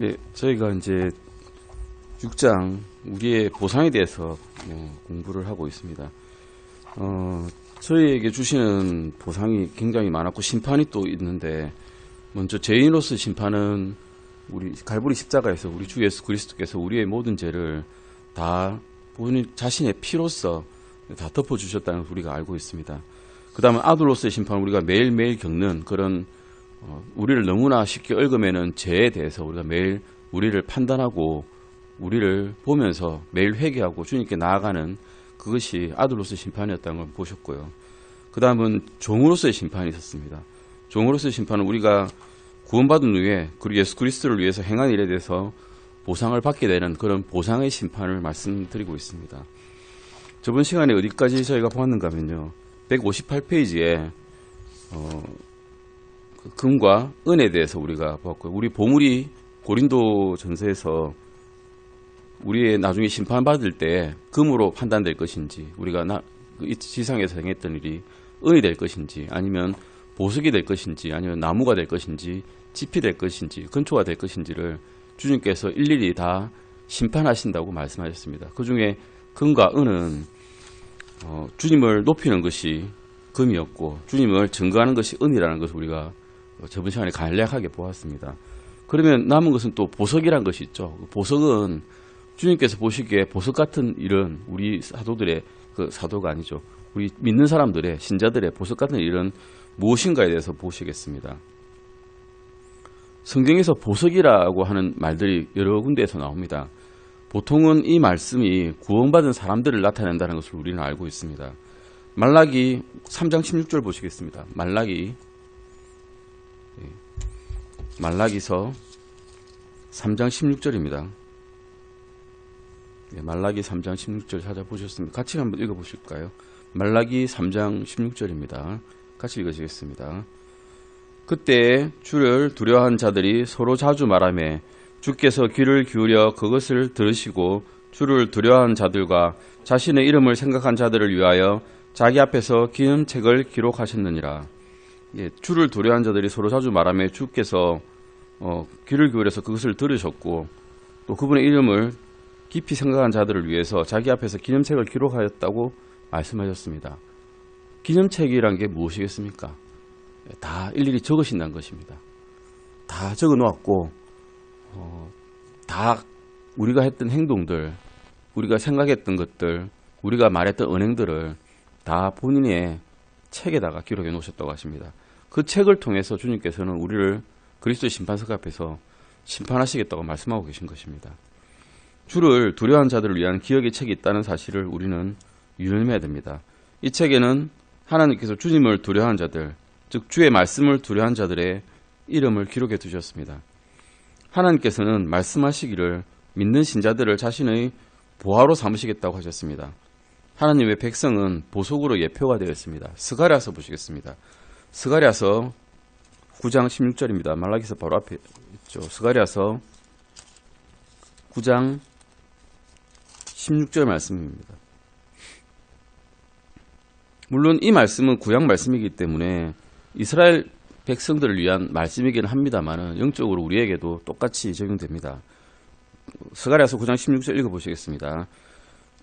네, 저희가 이제 6장 우리의 보상에 대해서 공부를 하고 있습니다. 저희에게 주시는 보상이 굉장히 많았고 심판이 또 있는데, 먼저 죄인으로서 심판은 우리 갈보리 십자가에서 우리 주 예수 그리스도께서 우리의 모든 죄를 다 본인 자신의 피로써 다 덮어주셨다는 걸 우리가 알고 있습니다. 그 다음에 아들로서의 심판은 우리가 매일매일 겪는 그런 우리를 너무나 쉽게 얽어매는 죄에 대해서 우리가 매일 우리를 판단하고 우리를 보면서 매일 회개하고 주님께 나아가는 그것이 아들로서의 심판이었다는 걸 보셨고요. 그 다음은 종으로서의 심판이 있었습니다. 종으로서의 심판은 우리가 구원받은 후에 그리고 예수 그리스도를 위해서 행한 일에 대해서 보상을 받게 되는 그런 보상의 심판을 말씀드리고 있습니다. 저번 시간에 어디까지 저희가 보았는가 하면요, 158페이지에 금과 은에 대해서 우리가 보았고요. 우리 보물이 고린도 전서에서 우리의 나중에 심판받을 때 금으로 판단될 것인지, 우리가 이 지상에서 행했던 일이 은이 될 것인지, 아니면 보석이 될 것인지, 아니면 나무가 될 것인지, 짚이 될 것인지, 건초가 될 것인지를 주님께서 일일이 다 심판하신다고 말씀하셨습니다. 그 중에 금과 은은 주님을 높이는 것이 금이었고 주님을 증거하는 것이 은이라는 것을 우리가 저번 시간에 간략하게 보았습니다. 그러면 남은 것은 또 보석이란 것이 있죠. 보석은 주님께서 보시기에 보석 같은 일은 우리 사도들의, 사도가 아니죠, 우리 믿는 사람들의, 신자들의 보석 같은 일은 무엇인가에 대해서 보시겠습니다. 성경에서 보석이라고 하는 말들이 여러 군데에서 나옵니다. 보통은 이 말씀이 구원받은 사람들을 나타낸다는 것을 우리는 알고 있습니다. 말라기 3장 16절 보시겠습니다. 말라기서 3장 16절입니다. 말라기 3장 16절 찾아보셨습니다. 같이 한번 읽어보실까요? 말라기 3장 16절입니다. 같이 읽으시겠습니다. 그때 주를 두려워한 자들이 서로 자주 말하며 주께서 귀를 기울여 그것을 들으시고 주를 두려워한 자들과 자신의 이름을 생각한 자들을 위하여 자기 앞에서 기념책을 기록하셨느니라. 주를 두려워한 자들이 서로 자주 말하며 주께서 귀를 기울여서 그것을 들으셨고 또 그분의 이름을 깊이 생각한 자들을 위해서 자기 앞에서 기념책을 기록하였다고 말씀하셨습니다. 기념책이란 게 무엇이겠습니까? 다 일일이 적으신다는 것입니다. 다 적어 놓았고 다 우리가 했던 행동들, 우리가 생각했던 것들, 우리가 말했던 언행들을 다 본인의 책에다가 기록해 놓으셨다고 하십니다. 그 책을 통해서 주님께서는 우리를 그리스도의 심판석 앞에서 심판하시겠다고 말씀하고 계신 것입니다. 주를 두려워한 자들을 위한 기억의 책이 있다는 사실을 우리는 유념해야 됩니다. 이 책에는 하나님께서 주님을 두려워한 자들, 즉 주의 말씀을 두려워한 자들의 이름을 기록해 두셨습니다. 하나님께서는 말씀하시기를 믿는 신자들을 자신의 보화로 삼으시겠다고 하셨습니다. 하나님의 백성은 보석으로 예표가 되어 있습니다. 스가랴서 보시겠습니다. 스가랴서 9장 16절입니다. 말라기서 바로 앞에 있죠. 스가랴서 9장 16절 말씀입니다. 물론 이 말씀은 구약 말씀이기 때문에 이스라엘 백성들을 위한 말씀이긴 합니다만 영적으로 우리에게도 똑같이 적용됩니다. 스가랴서 9장 16절 읽어보시겠습니다.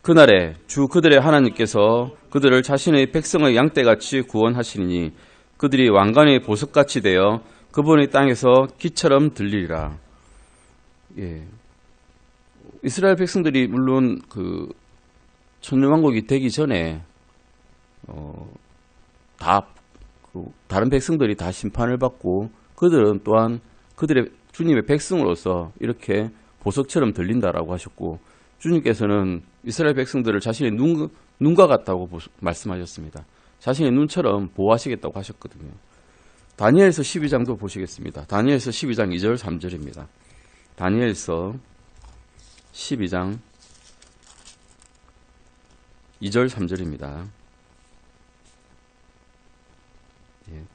그날에 주 그들의 하나님께서 그들을 자신의 백성의 양떼같이 구원하시니 그들이 왕관의 보석같이 되어 그분의 땅에서 기처럼 들리리라. 이스라엘 백성들이 물론 천년왕국이 되기 전에 다른 백성들이 다 심판을 받고 그들은 또한 그들의 주님의 백성으로서 이렇게 보석처럼 들린다라고 하셨고, 주님께서는 이스라엘 백성들을 자신의 눈과 같다고 말씀하셨습니다. 자신의 눈처럼 보호하시겠다고 하셨거든요. 다니엘서 12장도 보시겠습니다. 다니엘서 12장 2절 3절입니다. 다니엘서 12장 2절 3절입니다.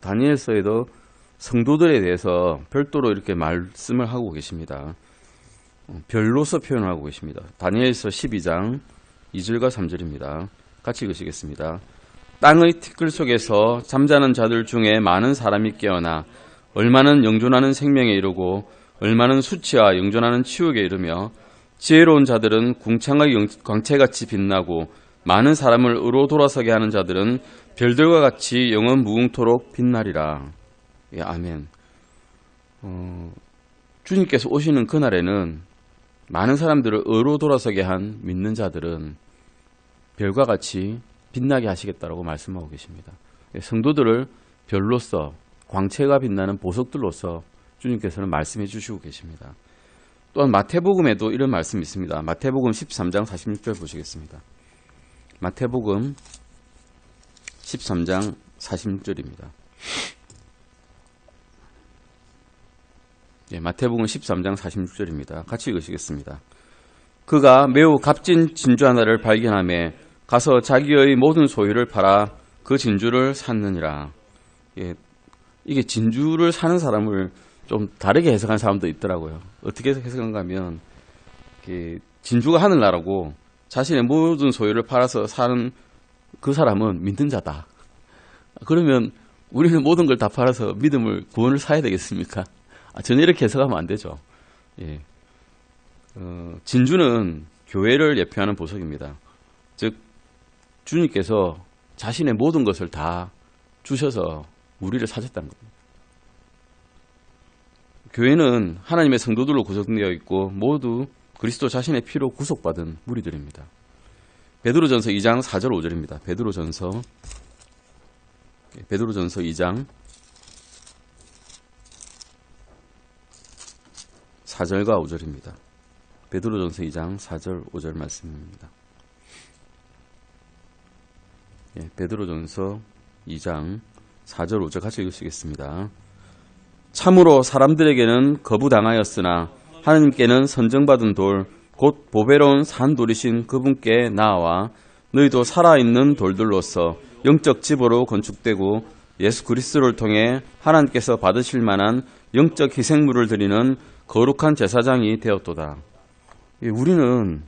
다니엘서에도 성도들에 대해서 별도로 이렇게 말씀을 하고 계십니다. 별로서 표현하고 계십니다. 다니엘서 12장 2절과 3절입니다. 같이 읽으시겠습니다. 땅의 티끌 속에서 잠자는 자들 중에 많은 사람이 깨어나 얼마는 영존하는 생명에 이르고 얼마는 수치와 영존하는 치욕에 이르며 지혜로운 자들은 궁창의 광채같이 빛나고 많은 사람을 의로 돌아서게 하는 자들은 별들과 같이 영원 무궁토록 빛나리라. 예, 아멘. 주님께서 오시는 그날에는 많은 사람들을 의로 돌아서게 한 믿는 자들은 별과 같이 빛나게 하시겠다라고 말씀하고 계십니다. 예, 성도들을 별로서 광채가 빛나는 보석들로서 주님께서는 말씀해 주시고 계십니다. 또한 마태복음에도 이런 말씀이 있습니다. 마태복음 13장 46절 보시겠습니다. 마태복음 13장 46절입니다. 예, 마태복음 13장 46절입니다. 같이 읽으시겠습니다. 그가 매우 값진 진주 하나를 발견하며 가서 자기의 모든 소유를 팔아 그 진주를 샀느니라. 예, 이게 진주를 사는 사람을 좀 다르게 해석한 사람도 있더라고요. 어떻게 해석한가 하면 진주가 하늘나라고 자신의 모든 소유를 팔아서 사는 그 사람은 믿는 자다. 그러면 우리는 모든 걸 다 팔아서 믿음을, 구원을 사야 되겠습니까? 전혀 이렇게 해석하면 안 되죠. 예. 진주는 교회를 예표하는 보석입니다. 즉 주님께서 자신의 모든 것을 다 주셔서 우리를 사셨다는 겁니다. 교회는 하나님의 성도들로 구성되어 있고 모두 그리스도 자신의 피로 구속받은 무리들입니다. 베드로전서 2장 4절 5절입니다. 베드로전서 2장 4절과 5절입니다. 베드로전서 2장 4절 5절 말씀입니다. 예, 베드로전서 2장 4절 5절 같이 읽으시겠습니다. 참으로 사람들에게는 거부당하였으나 하나님께는 선정받은 돌 곧 보배로운 산돌이신 그분께 나아와 너희도 살아있는 돌들로서 영적 집으로 건축되고 예수 그리스도를 통해 하나님께서 받으실 만한 영적 희생물을 드리는 거룩한 제사장이 되었도다. 우리는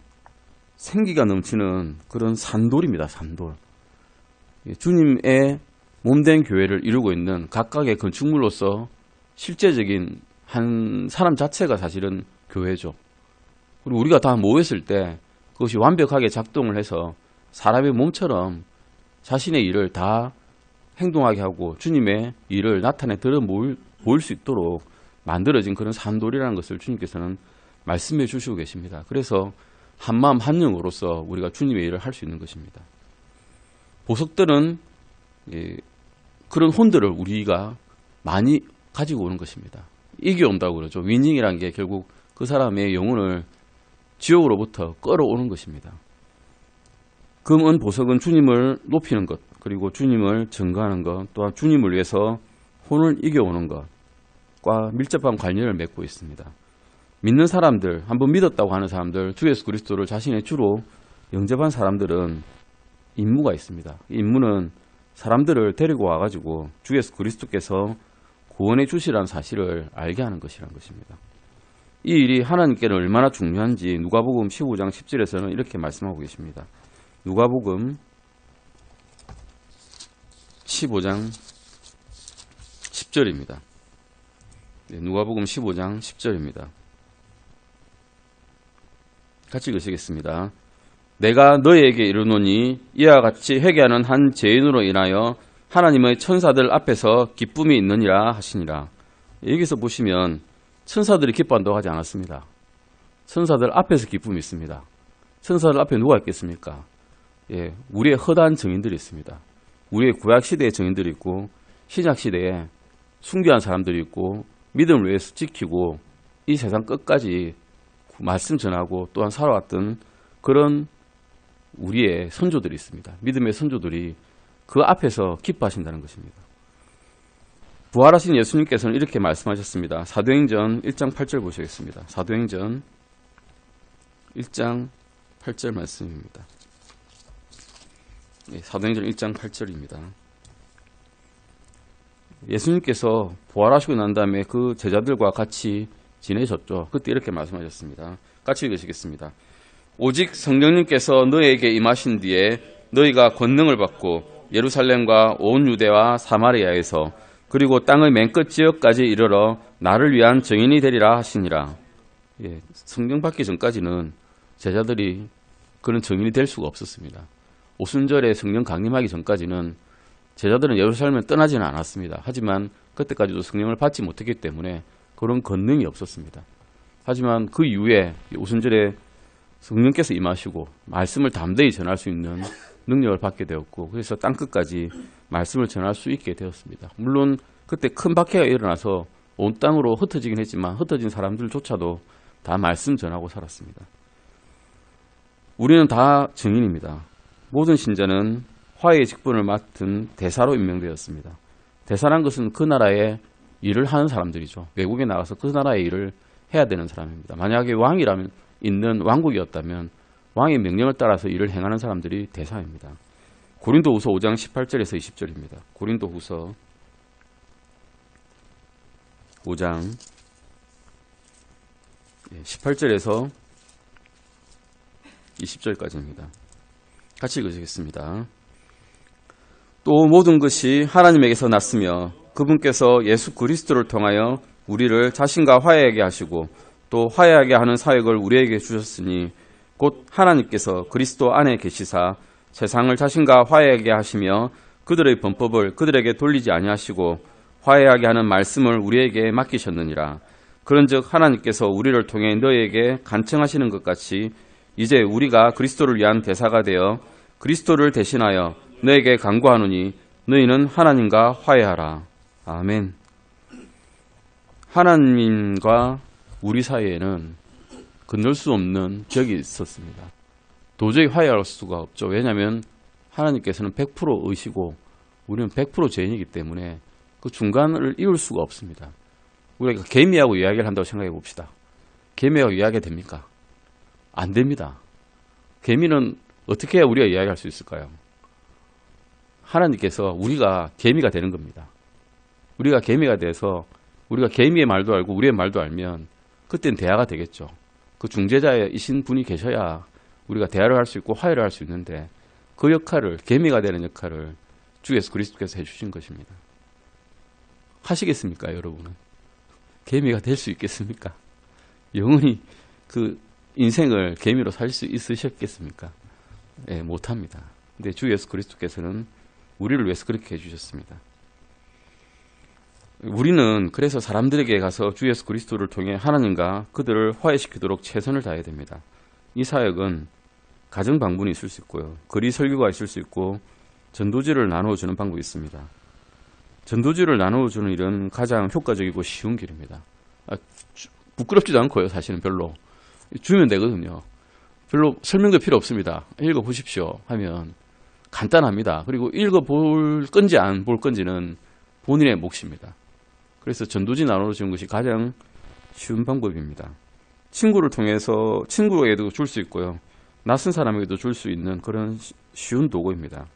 생기가 넘치는 그런 산돌입니다. 산돌. 주님의 몸된 교회를 이루고 있는 각각의 건축물로서 실제적인 한 사람 자체가 사실은 교회죠. 그리고 우리가 다 모였을 때 그것이 완벽하게 작동을 해서 사람의 몸처럼 자신의 일을 다 행동하게 하고 주님의 일을 나타내 드러 보일 수 있도록 만들어진 그런 산돌이라는 것을 주님께서는 말씀해 주시고 계십니다. 그래서 한마음 한영으로서 우리가 주님의 일을 할 수 있는 것입니다. 보석들은 그런 혼들을 우리가 많이 가지고 오는 것입니다. 이겨온다고 그러죠. 위닝이라는 게 결국 그 사람의 영혼을 지옥으로부터 끌어오는 것입니다. 금은 보석은 주님을 높이는 것, 그리고 주님을 증거하는 것, 또한 주님을 위해서 혼을 이겨오는 것과 밀접한 관련을 맺고 있습니다. 믿는 사람들, 한번 믿었다고 하는 사람들, 주 예수 그리스도를 자신의 주로 영접한 사람들은 임무가 있습니다. 이 임무는 사람들을 데리고 와가지고 주 예수 그리스도께서 구원해 주시라는 사실을 알게 하는 것이라는 것입니다. 이 일이 하나님께는 얼마나 중요한지 누가복음 15장 10절에서는 이렇게 말씀하고 계십니다. 누가복음 15장 10절입니다. 누가복음 15장 10절입니다. 같이 읽으시겠습니다. 내가 너희에게 이르노니 이와 같이 회개하는 한 죄인으로 인하여 하나님의 천사들 앞에서 기쁨이 있느니라 하시니라. 여기서 보시면 천사들이 기뻐한다고 하지 않았습니다. 천사들 앞에서 기쁨이 있습니다. 천사들 앞에 누가 있겠습니까? 예, 우리의 허다한 증인들이 있습니다. 우리의 구약시대의 증인들이 있고 신약시대에 순교한 사람들이 있고 믿음을 위해서 지키고 이 세상 끝까지 말씀 전하고 또한 살아왔던 그런 우리의 선조들이 있습니다. 믿음의 선조들이 그 앞에서 기뻐하신다는 것입니다. 부활하신 예수님께서는 이렇게 말씀하셨습니다. 사도행전 1장 8절 보시겠습니다. 사도행전 1장 8절 말씀입니다. 사도행전 1장 8절입니다. 예수님께서 부활하시고 난 다음에 그 제자들과 같이 지내셨죠. 그때 이렇게 말씀하셨습니다. 같이 읽으시겠습니다. 오직 성령님께서 너희에게 임하신 뒤에 너희가 권능을 받고 예루살렘과 온 유대와 사마리아에서 그리고 땅의 맨 끝 지역까지 이르러 나를 위한 증인이 되리라 하시니라. 예, 성령 받기 전까지는 제자들이 그런 증인이 될 수가 없었습니다. 오순절에 성령 강림하기 전까지는 제자들은 예루살렘을 떠나지는 않았습니다. 하지만 그때까지도 성령을 받지 못했기 때문에 그런 권능이 없었습니다. 하지만 그 이후에 오순절에 성령께서 임하시고 말씀을 담대히 전할 수 있는 능력을 받게 되었고, 그래서 땅끝까지 말씀을 전할 수 있게 되었습니다. 물론 그때 큰 박해가 일어나서 온 땅으로 흩어지긴 했지만 흩어진 사람들조차도 다 말씀 전하고 살았습니다. 우리는 다 증인입니다. 모든 신자는 화해의 직분을 맡은 대사로 임명되었습니다. 대사란 것은 그 나라의 일을 하는 사람들이죠. 외국에 나가서 그 나라의 일을 해야 되는 사람입니다. 만약에 왕이라면 있는 왕국이었다면 왕의 명령을 따라서 일을 행하는 사람들이 대사입니다. 고린도후서 5장 18절에서 20절입니다. 고린도후서 5장 18절에서 20절까지입니다. 같이 읽으시겠습니다. 또 모든 것이 하나님에게서 났으며 그분께서 예수 그리스도를 통하여 우리를 자신과 화해하게 하시고 또 화해하게 하는 사역을 우리에게 주셨으니 곧 하나님께서 그리스도 안에 계시사 세상을 자신과 화해하게 하시며 그들의 범법을 그들에게 돌리지 아니하시고 화해하게 하는 말씀을 우리에게 맡기셨느니라. 그런즉 하나님께서 우리를 통해 너희에게 간청하시는 것 같이 이제 우리가 그리스도를 위한 대사가 되어 그리스도를 대신하여 너에게 간구하노니 너희는 하나님과 화해하라. 아멘. 하나님과 우리 사이에는 건널 수 없는 벽이 있었습니다. 도저히 화해할 수가 없죠. 왜냐하면 하나님께서는 100% 의시고 우리는 100% 죄인이기 때문에 그 중간을 이을 수가 없습니다. 우리가 개미하고 이야기를 한다고 생각해 봅시다. 개미하고 이야기가 됩니까? 안 됩니다. 개미는 어떻게 해야 우리가 이야기할 수 있을까요? 하나님께서 우리가 개미가 되는 겁니다. 우리가 개미가 돼서 우리가 개미의 말도 알고 우리의 말도 알면 그때는 대화가 되겠죠. 그 중재자이신 분이 계셔야 우리가 대화를 할 수 있고 화해를 할 수 있는데 그 역할을, 개미가 되는 역할을 주 예수 그리스도께서 해주신 것입니다. 하시겠습니까, 여러분은? 개미가 될 수 있겠습니까? 영원히 그 인생을 개미로 살 수 있으셨겠습니까? 예, 못합니다. 근데 주 예수 그리스도께서는 우리를 위해서 그렇게 해주셨습니다. 우리는 그래서 사람들에게 가서 주 예수 그리스도를 통해 하나님과 그들을 화해시키도록 최선을 다해야 됩니다. 이 사역은 가정 방문이 있을 수 있고요. 거리 설교가 있을 수 있고 전도지를 나누어주는 방법이 있습니다. 전도지를 나누어주는 일은 가장 효과적이고 쉬운 길입니다. 부끄럽지도 않고요. 사실은 별로. 주면 되거든요. 별로 설명도 필요 없습니다. 읽어보십시오 하면 간단합니다. 그리고 읽어볼 건지 안 볼 건지는 본인의 몫입니다. 그래서 전도지 나눠주는 것이 가장 쉬운 방법입니다. 친구를 통해서 친구에게도 줄 수 있고요. 낯선 사람에게도 줄 수 있는 그런 쉬운 도구입니다.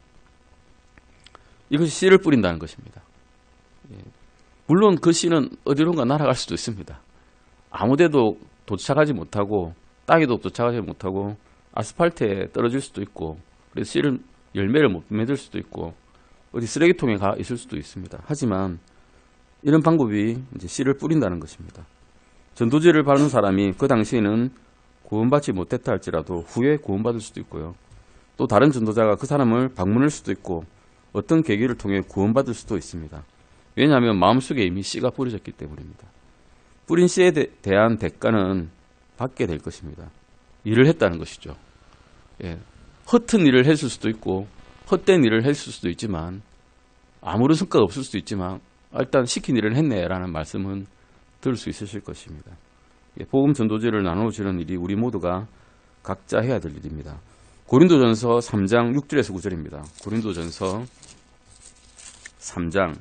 이것이 씨를 뿌린다는 것입니다. 물론 그 씨는 어디론가 날아갈 수도 있습니다. 아무데도 도착하지 못하고 땅에도 도착하지 못하고 아스팔트에 떨어질 수도 있고 그래서 씨를 열매를 못 맺을 수도 있고 어디 쓰레기통에 가 있을 수도 있습니다. 하지만 이런 방법이 이제 씨를 뿌린다는 것입니다. 전도지를 받는 사람이 그 당시에는 구원받지 못했다 할지라도 후에 구원받을 수도 있고요. 또 다른 전도자가 그 사람을 방문할 수도 있고 어떤 계기를 통해 구원받을 수도 있습니다. 왜냐하면 마음속에 이미 씨가 뿌려졌기 때문입니다. 뿌린 씨에 대한 대가는 받게 될 것입니다. 일을 했다는 것이죠. 예. 허튼 일을 했을 수도 있고 헛된 일을 했을 수도 있지만 아무런 성과가 없을 수도 있지만 일단 시킨 일을 했네라는 말씀은 들을 수 있으실 것입니다. 예. 복음 전도지를 나누어주는 일이 우리 모두가 각자 해야 될 일입니다. 고린도전서 3장 6절에서 9절입니다. 고린도전서 3장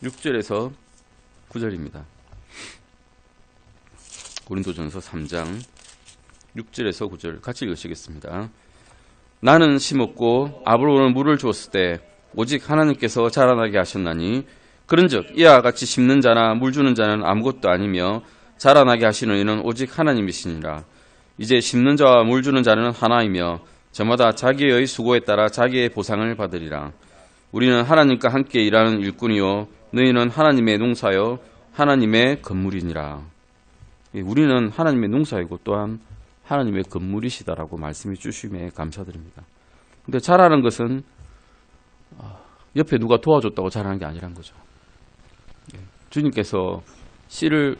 6절에서 9절입니다. 고린도전서 3장 6절에서 9절 같이 읽으시겠습니다. 나는 심었고 아브라함은 물을 주었을 때 오직 하나님께서 자라나게 하셨나니 그런즉 이와 같이 심는 자나 물 주는 자는 아무것도 아니며 자라나게 하시는 이는 오직 하나님이시니라. 이제 심는 자와 물 주는 자는 하나이며 저마다 자기의 수고에 따라 자기의 보상을 받으리라. 우리는 하나님과 함께 일하는 일꾼이요 너희는 하나님의 농사여 하나님의 건물이니라. 우리는 하나님의 농사이고 또한 하나님의 건물이시다라고 말씀해 주심에 감사드립니다. 근데 잘하는 것은 옆에 누가 도와줬다고 잘하는 게 아니란 거죠. 주님께서 씨를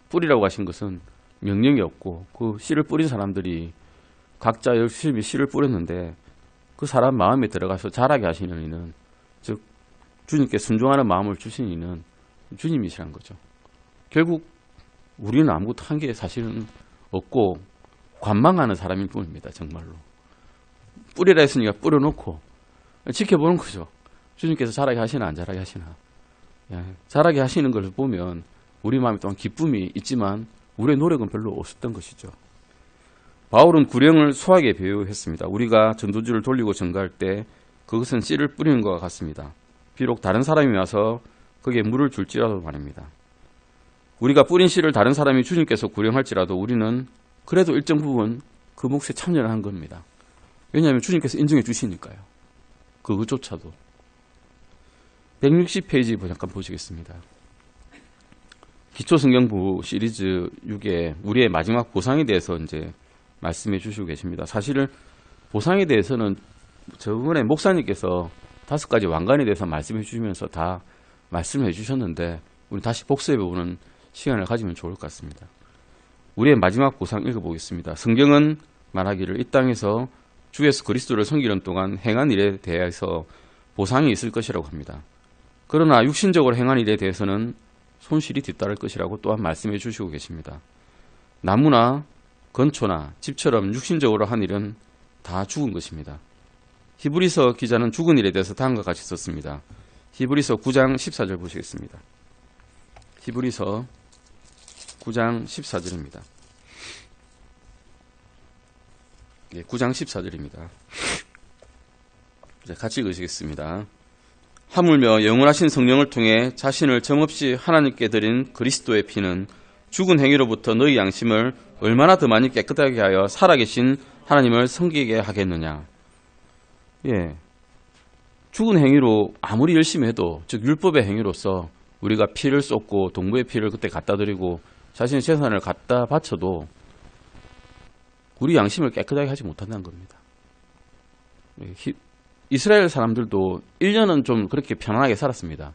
뿌리라고 하신 것은 명령이었고 그 씨를 뿌린 사람들이 각자 열심히 씨를 뿌렸는데 그 사람 마음에 들어가서 자라게 하시는 이는, 즉 주님께 순종하는 마음을 주신 이는 주님이시란 거죠. 결국 우리는 아무것도 한 게 사실은 없고 관망하는 사람일 뿐입니다. 정말로. 뿌리라 했으니까 뿌려놓고 지켜보는 거죠. 주님께서 자라게 하시나 안 자라게 하시나. 자라게 하시는 걸 보면 우리 마음에 또한 기쁨이 있지만 우리의 노력은 별로 없었던 것이죠. 바울은 구령을 수학에 비유했습니다. 우리가 전도지를 돌리고 전가할 때 그것은 씨를 뿌리는 것과 같습니다. 비록 다른 사람이 와서 거기에 물을 줄지라도 말입니다. 우리가 뿌린 씨를 다른 사람이 주님께서 구령할지라도 우리는 그래도 일정 부분 그 몫에 참여를 한 겁니다. 왜냐하면 주님께서 인정해 주시니까요. 그것조차도. 160페이지 잠깐 보시겠습니다. 기초성경부 시리즈 6에 우리의 마지막 보상에 대해서 이제 말씀해 주시고 계십니다. 사실은 보상에 대해서는 저번에 목사님께서 5가지 왕관에 대해서 말씀해 주시면서 다 말씀해 주셨는데 우리 다시 복습해 보는 시간을 가지면 좋을 것 같습니다. 우리의 마지막 보상 읽어보겠습니다. 성경은 말하기를 이 땅에서 주 예수 그리스도를 섬기는 동안 행한 일에 대해서 보상이 있을 것이라고 합니다. 그러나 육신적으로 행한 일에 대해서는 손실이 뒤따를 것이라고 또한 말씀해 주시고 계십니다. 나무나 건초나 집처럼 육신적으로 한 일은 다 죽은 것입니다. 히브리서 기자는 죽은 일에 대해서 다음과 같이 썼습니다. 히브리서 9장 14절 보시겠습니다. 히브리서 9장 14절입니다. 9장 14절입니다. 같이 읽으시겠습니다. 하물며 영원하신 성령을 통해 자신을 정없이 하나님께 드린 그리스도의 피는 죽은 행위로부터 너희 양심을 얼마나 더 많이 깨끗하게 하여 살아계신 하나님을 섬기게 하겠느냐. 죽은 행위로 아무리 열심히 해도, 즉 율법의 행위로서 우리가 피를 쏟고 동무의 피를 그때 갖다 드리고 자신의 재산을 갖다 바쳐도 우리 양심을 깨끗하게 하지 못한다는 겁니다. 이스라엘 사람들도 1년은 좀 그렇게 편안하게 살았습니다.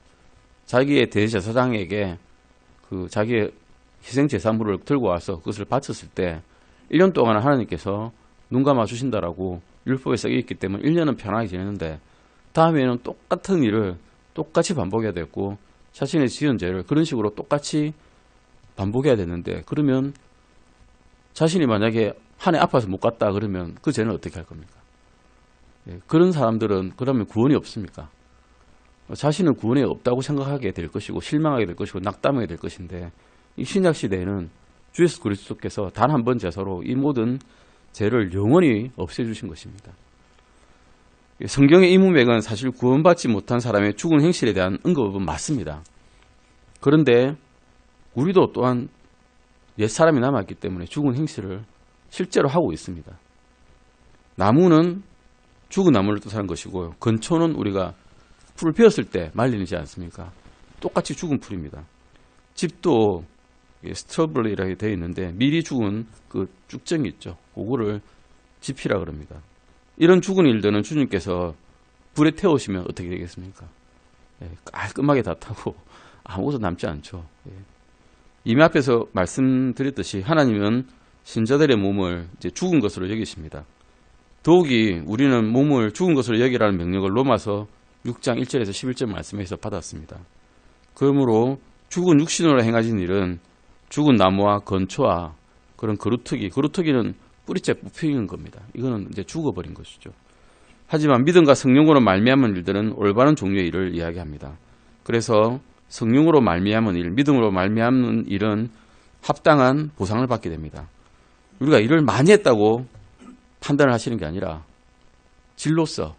자기의 대제사장에게 그 자기의 희생제사물을 들고 와서 그것을 바쳤을 때 1년 동안 하나님께서 눈 감아 주신다라고 율법에 써 있기 때문에 1년은 편안하게 지냈는데 다음에는 똑같은 일을 똑같이 반복해야 됐고 자신의 지은 죄를 그런 식으로 똑같이 반복해야 되는데, 그러면 자신이 만약에 한 해 아파서 못 갔다 그러면 그 죄는 어떻게 할 겁니까? 그런 사람들은 그러면 구원이 없습니까? 자신은 구원이 없다고 생각하게 될 것이고 실망하게 될 것이고 낙담하게 될 것인데, 이 신약 시대에는 주 예수 그리스도께서 단 한 번 제사로 이 모든 죄를 영원히 없애주신 것입니다. 성경의 이 문맥은 사실 구원받지 못한 사람의 죽은 행실에 대한 언급은 맞습니다. 그런데 우리도 또한 옛사람이 남았기 때문에 죽은 행실을 실제로 하고 있습니다. 나무는 죽은 나무를 뜻하는 것이고요. 건초는 우리가 풀을 베었을 때 말리지 않습니까? 똑같이 죽은 풀입니다. 집도 스트로블리라고 되어 있는데 미리 죽은 그 쭉정이 있죠. 그거를 집이라 그럽니다. 이런 죽은 일들은 주님께서 불에 태우시면 어떻게 되겠습니까? 깔끔하게 다 타고 아무것도 남지 않죠. 이미 앞에서 말씀드렸듯이 하나님은 신자들의 몸을 이제 죽은 것으로 여기십니다. 더욱이 우리는 몸을 죽은 것으로 여기라는 명령을 로마서 6장 1절에서 11절 말씀에서 받았습니다. 그러므로 죽은 육신으로 행하신 일은 죽은 나무와 건초와 그런 거루터기는 뿌리째 뽑히는 겁니다. 이거는 이제 죽어버린 것이죠. 하지만 믿음과 성령으로 말미암은 일들은 올바른 종류의 일을 이야기합니다. 그래서 성령으로 말미암은 일, 믿음으로 말미암는 일은 합당한 보상을 받게 됩니다. 우리가 일을 많이 했다고 판단을 하시는 게 아니라 질로서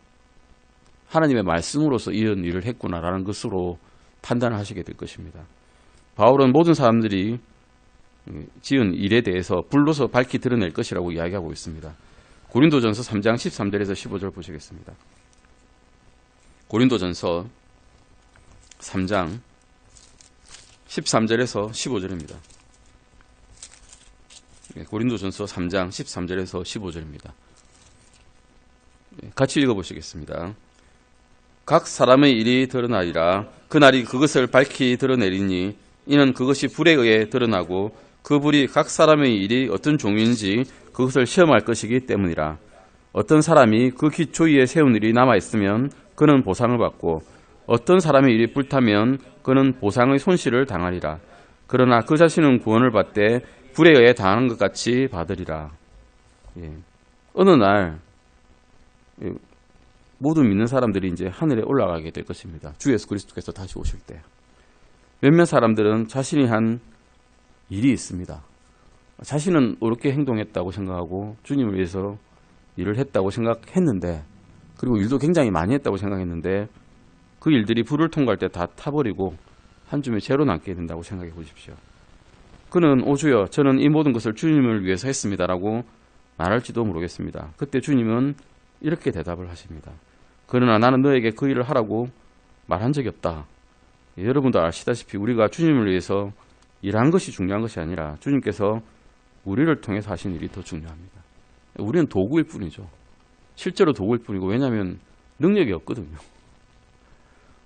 하나님의 말씀으로서 이런 일을 했구나라는 것으로 판단을 하시게 될 것입니다. 바울은 모든 사람들이 지은 일에 대해서 불로서 밝히 드러낼 것이라고 이야기하고 있습니다. 고린도전서 3장 13절에서 15절 보시겠습니다. 고린도전서 3장 13절에서 15절입니다. 고린도전서 3장 13절에서 15절입니다. 같이 읽어보시겠습니다. 각 사람의 일이 드러나리라. 그날이 그것을 밝히 드러내리니 이는 그것이 불에 의해 드러나고 그 불이 각 사람의 일이 어떤 종류인지 그것을 시험할 것이기 때문이라. 어떤 사람이 그 기초 위에 세운 일이 남아있으면 그는 보상을 받고 어떤 사람의 일이 불타면 그는 보상의 손실을 당하리라. 그러나 그 자신은 구원을 받되 불에 의해 당하는 것 같이 받으리라. 어느 날 모든 믿는 사람들이 이제 하늘에 올라가게 될 것입니다. 주 예수 그리스도께서 다시 오실 때. 몇몇 사람들은 자신이 한 일이 있습니다. 자신은 옳게 행동했다고 생각하고 주님을 위해서 일을 했다고 생각했는데, 그리고 일도 굉장히 많이 했다고 생각했는데 그 일들이 불을 통과할 때 다 타버리고 한 줌의 재로 남게 된다고 생각해 보십시오. 그는 오 주여 저는 이 모든 것을 주님을 위해서 했습니다라고 말할지도 모르겠습니다. 그때 주님은 이렇게 대답을 하십니다. 그러나 나는 너에게 그 일을 하라고 말한 적이 없다. 여러분도 아시다시피 우리가 주님을 위해서 일한 것이 중요한 것이 아니라 주님께서 우리를 통해서 하신 일이 더 중요합니다. 우리는 도구일 뿐이죠. 실제로 도구일 뿐이고, 왜냐하면 능력이 없거든요.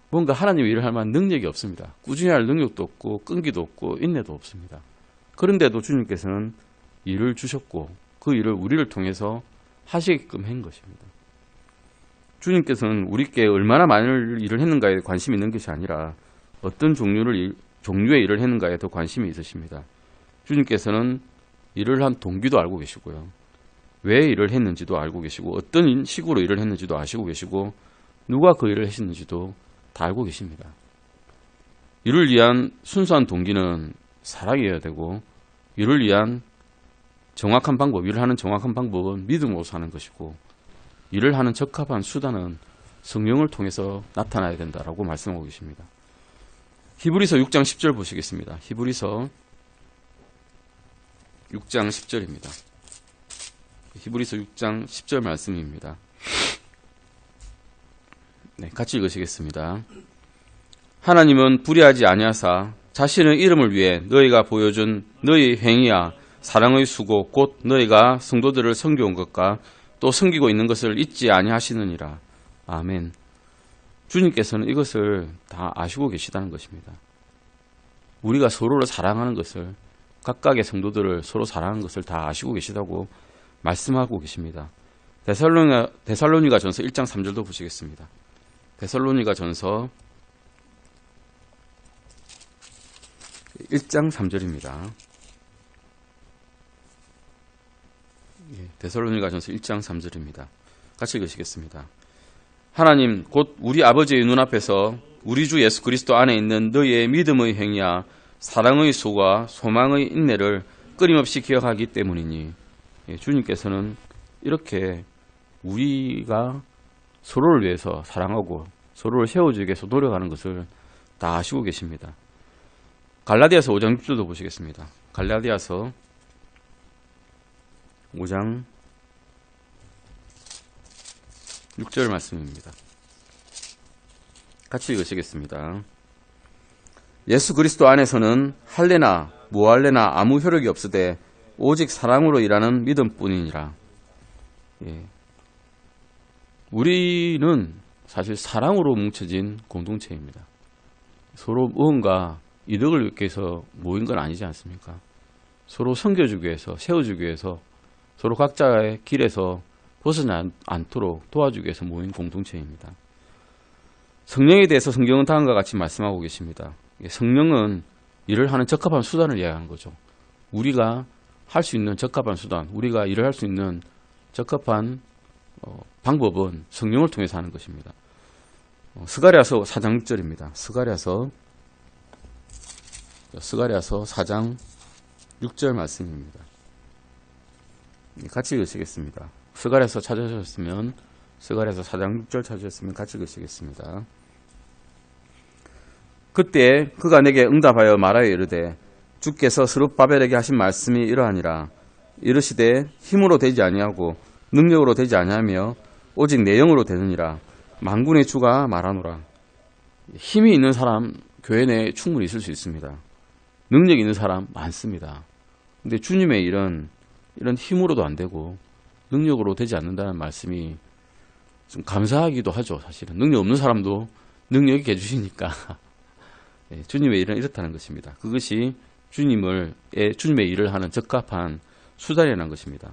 뭔가 하나님의 일을 할 만한 능력이 없습니다. 꾸준히 할 능력도 없고 끈기도 없고 인내도 없습니다. 그런데도 주님께서는 일을 주셨고 그 일을 우리를 통해서 하시게끔 한 것입니다. 주님께서는 우리께 얼마나 많은 일을 했는가에 관심이 있는 것이 아니라 어떤 종류의 일을 했는가에 더 관심이 있으십니다. 주님께서는 일을 한 동기도 알고 계시고요. 왜 일을 했는지도 알고 계시고 어떤 식으로 일을 했는지도 아시고 계시고 누가 그 일을 했는지도 다 알고 계십니다. 이를 위한 순수한 동기는 사랑이어야 되고, 이를 위한 정확한 방법, 일을 하는 정확한 방법은 믿음으로 사는 것이고, 일을 하는 적합한 수단은 성령을 통해서 나타나야 된다라고 말씀하고 계십니다. 히브리서 6장 10절 보시겠습니다. 히브리서 6장 10절입니다. 히브리서 6장 10절 말씀입니다. 네, 같이 읽으시겠습니다. 하나님은 불의하지 아니하사 자신의 이름을 위해 너희가 보여준 너희 행위와 사랑의 수고 곧 너희가 성도들을 섬겨온 것과 또 섬기고 있는 것을 잊지 아니하시느니라. 아멘. 주님께서는 이것을 다 아시고 계시다는 것입니다. 우리가 서로를 사랑하는 것을, 각각의 성도들을 서로 사랑하는 것을 다 아시고 계시다고 말씀하고 계십니다. 데살로니가 전서 1장 3절도 보시겠습니다. 데살로니가 전서 1장 3절입니다. 데살로니가 전서 1장 3절입니다. 같이 읽으시겠습니다. 하나님 곧 우리 아버지의 눈앞에서 우리 주 예수 그리스도 안에 있는 너희의 믿음의 행위와 사랑의 수고와 소망의 인내를 끊임없이 기억하기 때문이니. 주님께서는 이렇게 우리가 서로를 위해서 사랑하고 서로를 세워주기 위해서 노력하는 것을 다 아시고 계십니다. 갈라디아서 5장 6절도 보시겠습니다. 갈라디아서 5장 6절 말씀입니다. 같이 읽으시겠습니다. 예수 그리스도 안에서는 할례나 무할례나 아무 효력이 없으되 오직 사랑으로 일하는 믿음뿐이니라. 우리는 사실 사랑으로 뭉쳐진 공동체입니다. 서로 무언가 이득을 위해서 모인 건 아니지 않습니까? 서로 섬겨주기 위해서, 세워주기 위해서, 서로 각자의 길에서 벗어나지 않도록 도와주기 위해서 모인 공동체입니다. 성령에 대해서 성경은 다음과 같이 말씀하고 계십니다. 성령은 일을 하는 적합한 수단을 이야기하는 거죠. 우리가 할 수 있는 적합한 수단, 우리가 일을 할 수 있는 적합한 방법은 성령을 통해서 하는 것입니다. 스가랴서 4장 6절입니다. 스가랴서 4장 6절 말씀입니다. 같이 읽으시겠습니다. 스가랴서 찾으셨으면 스가랴서 4장 6절 찾으셨으면 같이 읽으시겠습니다. 그때 그가 내게 응답하여 말하여 이르되 주께서 스룹바벨에게 하신 말씀이 이러하니라. 이르시되 힘으로 되지 아니하고 능력으로 되지 아니하며 오직 내 영으로 되느니라. 만군의 주가 말하노라. 힘이 있는 사람 교회 내에 충분히 있을 수 있습니다. 능력 있는 사람 많습니다. 근데 주님의 일은 이런 힘으로도 안 되고 능력으로 되지 않는다는 말씀이 좀 감사하기도 하죠. 사실은 능력 없는 사람도 능력이 해주시니까 주님의 일은 이렇다는 것입니다. 그것이 주님의 일을 하는 적합한 수단이라는 것입니다.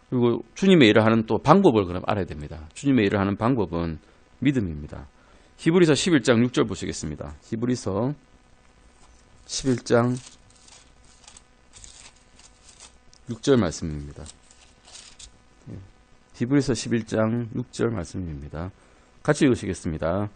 그리고 주님의 일을 하는 또 방법을 그럼 알아야 됩니다. 주님의 일을 하는 방법은 믿음입니다. 히브리서 11장 6절 보시겠습니다. 히브리서 11장 6절 말씀입니다. 히브리서 11장 6절 말씀입니다. 같이 읽으시겠습니다.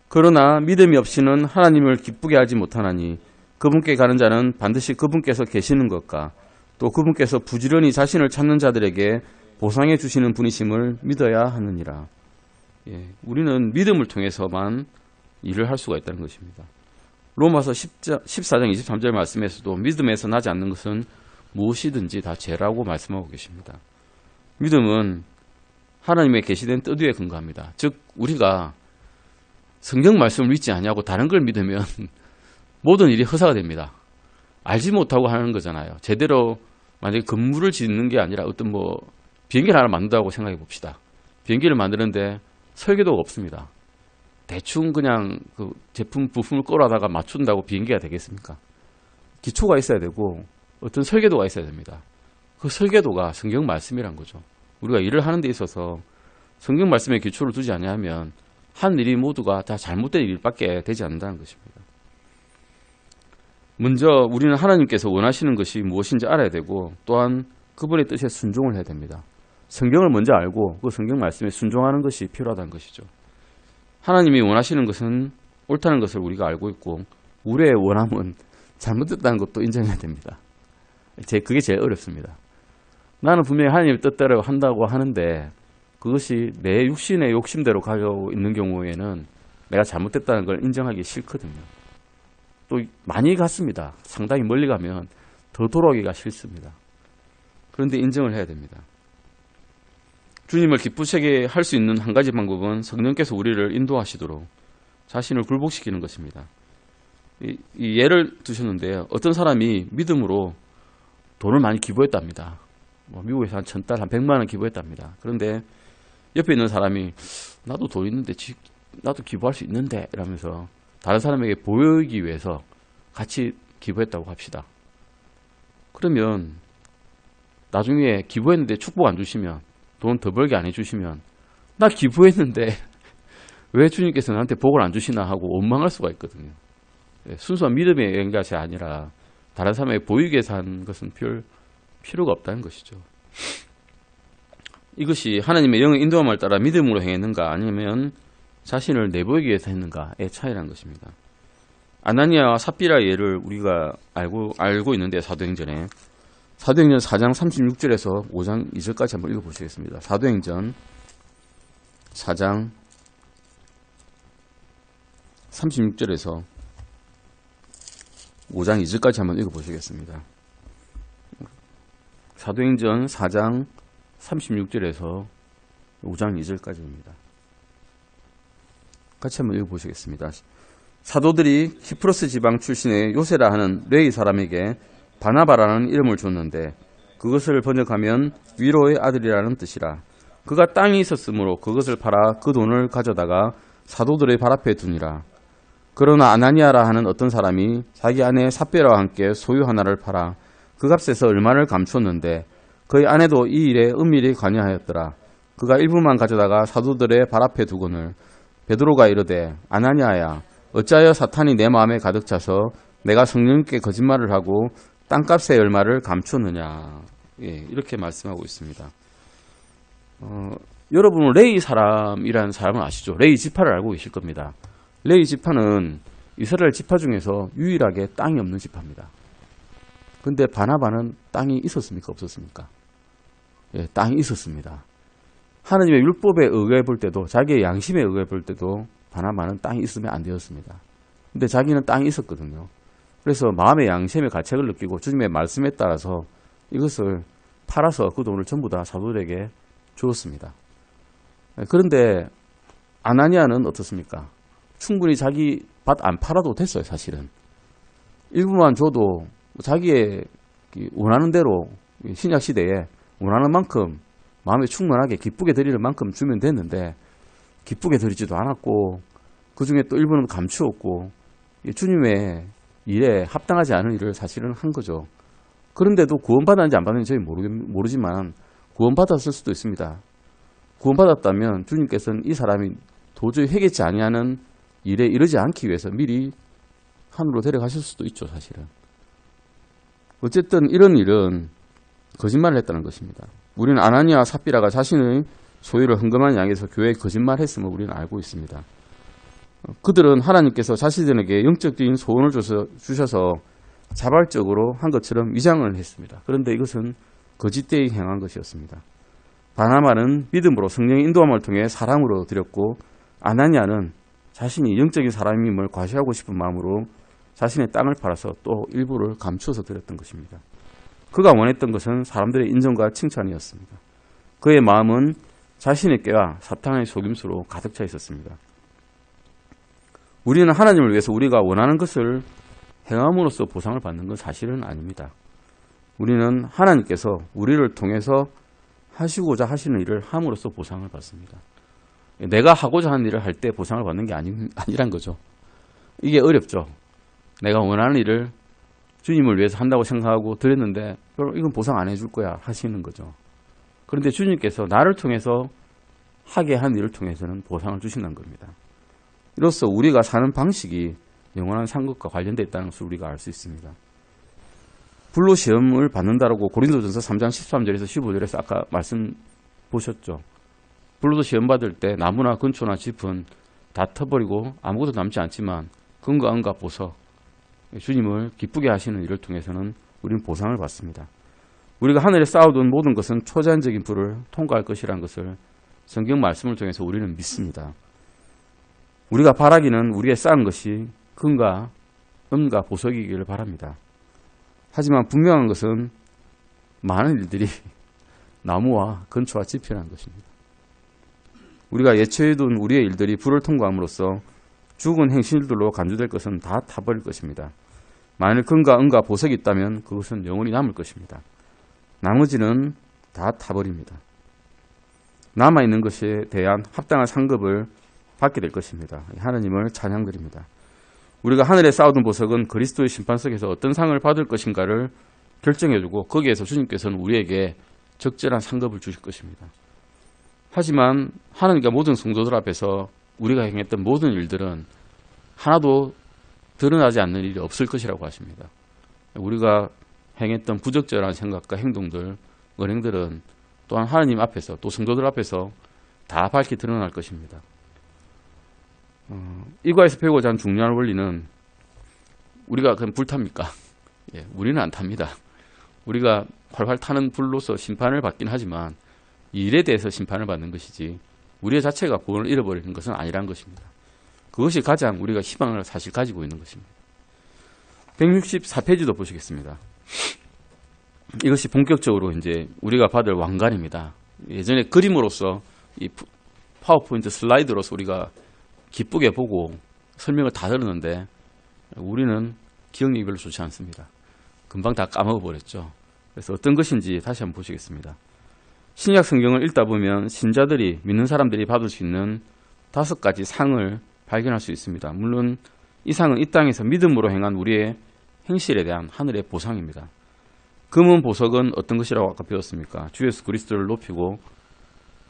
그러나 믿음이 없이는 하나님을 기쁘게 하지 못하나니 그분께 가는 자는 반드시 그분께서 계시는 것과 또 그분께서 부지런히 자신을 찾는 자들에게 보상해 주시는 분이심을 믿어야 하느니라. 우리는 믿음을 통해서만 일을 할 수가 있다는 것입니다. 로마서 14장 23절 말씀에서도 믿음에서 나지 않는 것은 무엇이든지 다 죄라고 말씀하고 계십니다. 믿음은 하나님의 계시된 뜻 위에 근거합니다. 즉 우리가 성경 말씀을 믿지 않냐고 다른 걸 믿으면 모든 일이 허사가 됩니다. 알지 못하고 하는 거잖아요. 제대로 만약에 건물을 짓는 게 아니라 어떤 비행기를 하나 만든다고 생각해 봅시다. 비행기를 만드는데 설계도가 없습니다. 대충 그냥 그 제품 부품을 끌어다가 맞춘다고 비행기가 되겠습니까? 기초가 있어야 되고 어떤 설계도가 있어야 됩니다. 그 설계도가 성경 말씀이란 거죠. 우리가 일을 하는 데 있어서 성경 말씀에 기초를 두지 않으면 한 일이 모두가 다 잘못된 일밖에 되지 않는다는 것입니다. 먼저 우리는 하나님께서 원하시는 것이 무엇인지 알아야 되고 또한 그분의 뜻에 순종을 해야 됩니다. 성경을 먼저 알고 그 성경 말씀에 순종하는 것이 필요하다는 것이죠. 하나님이 원하시는 것은 옳다는 것을 우리가 알고 있고 우리의 원함은 잘못됐다는 것도 인정해야 됩니다. 그게 제일 어렵습니다. 나는 분명히 하나님의 뜻대로 한다고 하는데 그것이 내 육신의 욕심대로 가고 있는 경우에는 내가 잘못됐다는 걸 인정하기 싫거든요. 또 많이 갔습니다. 상당히 멀리 가면 더 돌아오기가 싫습니다. 그런데 인정을 해야 됩니다. 주님을 기쁘시게 할 수 있는 한 가지 방법은 성령께서 우리를 인도하시도록 자신을 굴복시키는 것입니다. 이 예를 두셨는데요. 어떤 사람이 믿음으로 돈을 많이 기부했답니다. 미국에서 한 1,000달러, 한 100만 원 기부했답니다. 그런데 옆에 있는 사람이 나도 돈 있는데 나도 기부할 수 있는데 이러면서 다른 사람에게 보이기 위해서 같이 기부했다고 합시다. 그러면 나중에 기부했는데 축복 안 주시면 돈 더 벌게 안 해주시면 나 기부했는데 왜 주님께서 나한테 복을 안 주시나 하고 원망할 수가 있거든요. 순수한 믿음의 연gat이 아니라 다른 사람에게 보이기 위해서 하는 것은 필요가 없다는 것이죠. 이것이 하나님의 영의 인도함을 따라 믿음으로 행했는가 아니면 자신을 내보이기 위해서 했는가의 차이라는 것입니다. 아나니아와 삽비라의 예를 우리가 알고 있는데 사도행전 4장 36절에서 5장 2절까지 한번 읽어보시겠습니다. 사도행전 4장 36절에서 5장 2절까지 한번 읽어보시겠습니다. 사도행전 4장 36절에서 5장 2절까지입니다. 같이 한번 읽어보시겠습니다. 사도들이 키프로스 지방 출신의 요세라 하는 레위 사람에게 바나바라는 이름을 줬는데 그것을 번역하면 위로의 아들이라는 뜻이라. 그가 땅이 있었으므로 그것을 팔아 그 돈을 가져다가 사도들의 발 앞에 두니라. 그러나 아나니아라 하는 어떤 사람이 자기 아내 삽비라와 함께 소유 하나를 팔아 그 값에서 얼마를 감추었는데 그의 아내도 이 일에 은밀히 관여하였더라. 그가 일부만 가져다가 사도들의 발 앞에 두거늘 베드로가 이르되 아나니아야 어찌하여 사탄이 내 마음에 가득 차서 내가 성령께 거짓말을 하고 땅값의 얼마를 감추느냐. 이렇게 말씀하고 있습니다. 여러분은 레위 사람이라는 사람을 아시죠? 레위 지파를 알고 계실 겁니다. 레위 지파는 이스라엘 지파 중에서 유일하게 땅이 없는 지파입니다. 근데 바나바는 땅이 있었습니까? 없었습니까? 땅이 있었습니다. 하나님의 율법에 의해 볼 때도 자기의 양심에 의해 볼 때도 바나바는 땅이 있으면 안 되었습니다. 근데 자기는 땅이 있었거든요. 그래서 마음의 양심의 가책을 느끼고 주님의 말씀에 따라서 이것을 팔아서 그 돈을 전부 다 사도들에게 주었습니다. 그런데 아나니아는 어떻습니까? 충분히 자기 밭 안 팔아도 됐어요, 사실은. 일부만 줘도 자기의 원하는 대로 신약 시대에 원하는 만큼 마음에 충만하게 기쁘게 드리는 만큼 주면 됐는데 기쁘게 드리지도 않았고 그 중에 또 일부는 감추었고 주님의 일에 합당하지 않은 일을 사실은 한 거죠. 그런데도 구원받았는지 안 받았는지 저희 모르지만 구원받았을 수도 있습니다. 구원받았다면 주님께서는 이 사람이 도저히 회개치 아니하는 일에 이르지 않기 위해서 미리 하늘로 데려가실 수도 있죠, 사실은. 어쨌든 이런 일은 거짓말을 했다는 것입니다. 우리는 아나니아와 삽비라가 자신의 소유를 헌금한 양에서 교회에 거짓말했음을 우리는 알고 있습니다. 그들은 하나님께서 자신들에게 영적인 소원을 주셔서 자발적으로 한 것처럼 위장을 했습니다. 그런데 이것은 거짓되이 행한 것이었습니다. 바나바는 믿음으로 성령의 인도함을 통해 사랑으로 드렸고 아나니아는 자신이 영적인 사람임을 과시하고 싶은 마음으로 자신의 땅을 팔아서 또 일부를 감추어서 드렸던 것입니다. 그가 원했던 것은 사람들의 인정과 칭찬이었습니다. 그의 마음은 자신의 꾀와 사탄의 속임수로 가득 차 있었습니다. 우리는 하나님을 위해서 우리가 원하는 것을 행함으로써 보상을 받는 건 사실은 아닙니다. 우리는 하나님께서 우리를 통해서 하시고자 하시는 일을 함으로써 보상을 받습니다. 내가 하고자 하는 일을 할 때 보상을 받는 게 아니란 거죠. 이게 어렵죠. 내가 원하는 일을 주님을 위해서 한다고 생각하고 드렸는데 이건 보상 안 해줄 거야 하시는 거죠. 그런데 주님께서 나를 통해서 하게 한 일을 통해서는 보상을 주신다는 겁니다. 이로써 우리가 사는 방식이 영원한 상급과 관련되어 있다는 것을 우리가 알 수 있습니다. 불로 시험을 받는다라고 고린도전서 3장 13절에서 15절에서 아까 말씀 보셨죠. 불로도 시험 받을 때 나무나 건초나 짚은 다 터버리고 아무것도 남지 않지만 금과 은과 보석, 주님을 기쁘게 하시는 일을 통해서는 우리는 보상을 받습니다. 우리가 하늘에 쌓아둔 모든 것은 초자연적인 불을 통과할 것이라는 것을 성경 말씀을 통해서 우리는 믿습니다. 우리가 바라기는 우리의 쌓은 것이 금과 은과 보석이기를 바랍니다. 하지만 분명한 것은 많은 일들이 나무와 건초와 짚이라는 것입니다. 우리가 예초해둔 우리의 일들이 불을 통과함으로써 죽은 행실들로 간주될 것은 다 타버릴 것입니다. 만일 금과 은과 보석이 있다면 그것은 영원히 남을 것입니다. 나머지는 다 타버립니다. 남아있는 것에 대한 합당한 상급을 받게 될 것입니다. 하나님을 찬양드립니다. 우리가 하늘에 쌓아둔 보석은 그리스도의 심판석에서 어떤 상을 받을 것인가를 결정해주고 거기에서 주님께서는 우리에게 적절한 상급을 주실 것입니다. 하지만 하나님과 모든 성도들 앞에서 우리가 행했던 모든 일들은 하나도 드러나지 않는 일이 없을 것이라고 하십니다. 우리가 행했던 부적절한 생각과 행동들, 언행들은 또한 하나님 앞에서 또 성도들 앞에서 다 밝히 드러날 것입니다. 이과에서 배우고자 하는 중요한 원리는 우리가 그냥 불탑니까? 예, 우리는 안 탑니다. 우리가 활활 타는 불로서 심판을 받긴 하지만 이 일에 대해서 심판을 받는 것이지 우리 자체가 구원을 잃어버리는 것은 아니란 것입니다. 그것이 가장 우리가 희망을 사실 가지고 있는 것입니다. 164페이지도 보시겠습니다. 이것이 본격적으로 이제 우리가 받을 왕관입니다. 예전에 그림으로서 이 파워포인트 슬라이드로서 우리가 기쁘게 보고 설명을 다 들었는데 우리는 기억력이 별로 좋지 않습니다. 금방 다 까먹어버렸죠. 그래서 어떤 것인지 다시 한번 보시겠습니다. 신약 성경을 읽다 보면 신자들이, 믿는 사람들이 받을 수 있는 5가지 상을 발견할 수 있습니다. 물론 이 상은 이 땅에서 믿음으로 행한 우리의 행실에 대한 하늘의 보상입니다. 금은 보석은 어떤 것이라고 아까 배웠습니까? 주 예수 그리스도를 높이고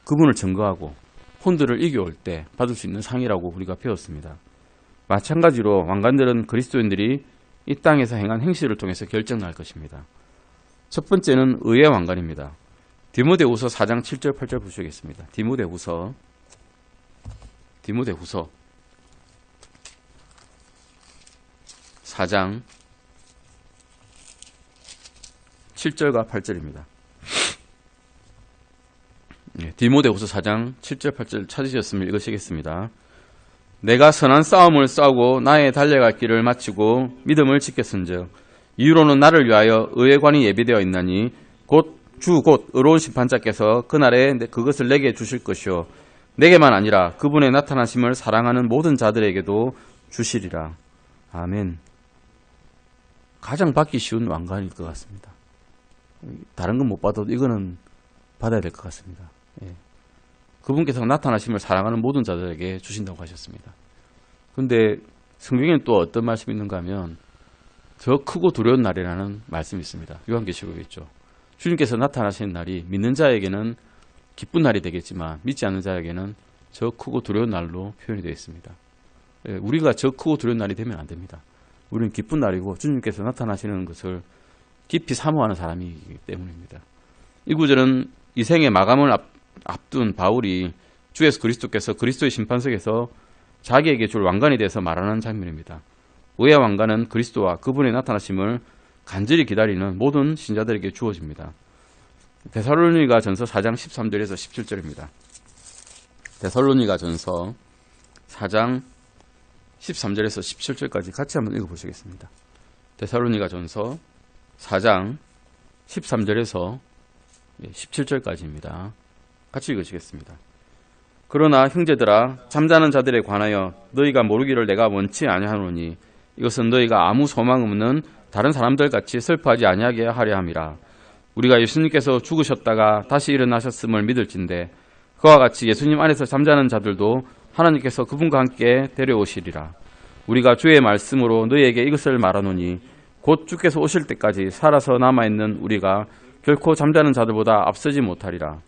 그분을 증거하고 혼들을 이겨올 때 받을 수 있는 상이라고 우리가 배웠습니다. 마찬가지로 왕관들은 그리스도인들이 이 땅에서 행한 행실을 통해서 결정날 것입니다. 첫 번째는 의의 왕관입니다. 디모데후서 4장 7절 8절 보시겠습니다. 디모데후서 4장 7절과 8절입니다. 디모데후서 4장 7절 8절 찾으셨으면 읽으시겠습니다. 내가 선한 싸움을 싸우고 나의 달려갈 길을 마치고 믿음을 지켰은즉 이후로는 나를 위하여 의의 관이 예비되어 있나니 곧 의로운 심판자께서 그날에 그것을 내게 주실 것이요 내게만 아니라 그분의 나타나심을 사랑하는 모든 자들에게도 주시리라. 아멘. 가장 받기 쉬운 왕관일 것 같습니다. 다른 건 못 받아도 이거는 받아야 될 것 같습니다. 예. 그분께서 나타나심을 사랑하는 모든 자들에게 주신다고 하셨습니다. 그런데 성경에는 또 어떤 말씀이 있는가 하면 더 크고 두려운 날이라는 말씀이 있습니다. 요한계시록에 있죠. 주님께서 나타나시는 날이 믿는 자에게는 기쁜 날이 되겠지만 믿지 않는 자에게는 저 크고 두려운 날로 표현이 되어 있습니다. 예, 우리가 저 크고 두려운 날이 되면 안 됩니다. 우리는 기쁜 날이고 주님께서 나타나시는 것을 깊이 사모하는 사람이기 때문입니다. 이 구절은 이 생의 마감을 앞둔 바울이 주 예수 그리스도께서 그리스도의 심판석에서 자기에게 줄 왕관에 대해서 말하는 장면입니다. 의의 왕관은 그리스도와 그분의 나타나심을 간절히 기다리는 모든 신자들에게 주어집니다. 데살로니가 전서 4장 13절에서 17절입니다. 데살로니가 전서 4장 13절에서 17절까지 같이 한번 읽어보시겠습니다. 데살로니가 전서 4장 13절에서 17절까지입니다. 같이 읽으시겠습니다. 그러나 형제들아 잠자는 자들에 관하여 너희가 모르기를 내가 원치 아니하노니 이것은 너희가 아무 소망 없는 다른 사람들 같이 슬퍼하지 아니하게 하려 함이라. 우리가 예수님께서 죽으셨다가 다시 일어나셨음을 믿을진데 그와 같이 예수님 안에서 잠자는 자들도 하나님께서 그분과 함께 데려오시리라. 우리가 주의 말씀으로 너희에게 이것을 말하노니 곧 주께서 오실 때까지 살아서 남아있는 우리가 결코 잠자는 자들보다 앞서지 못하리라.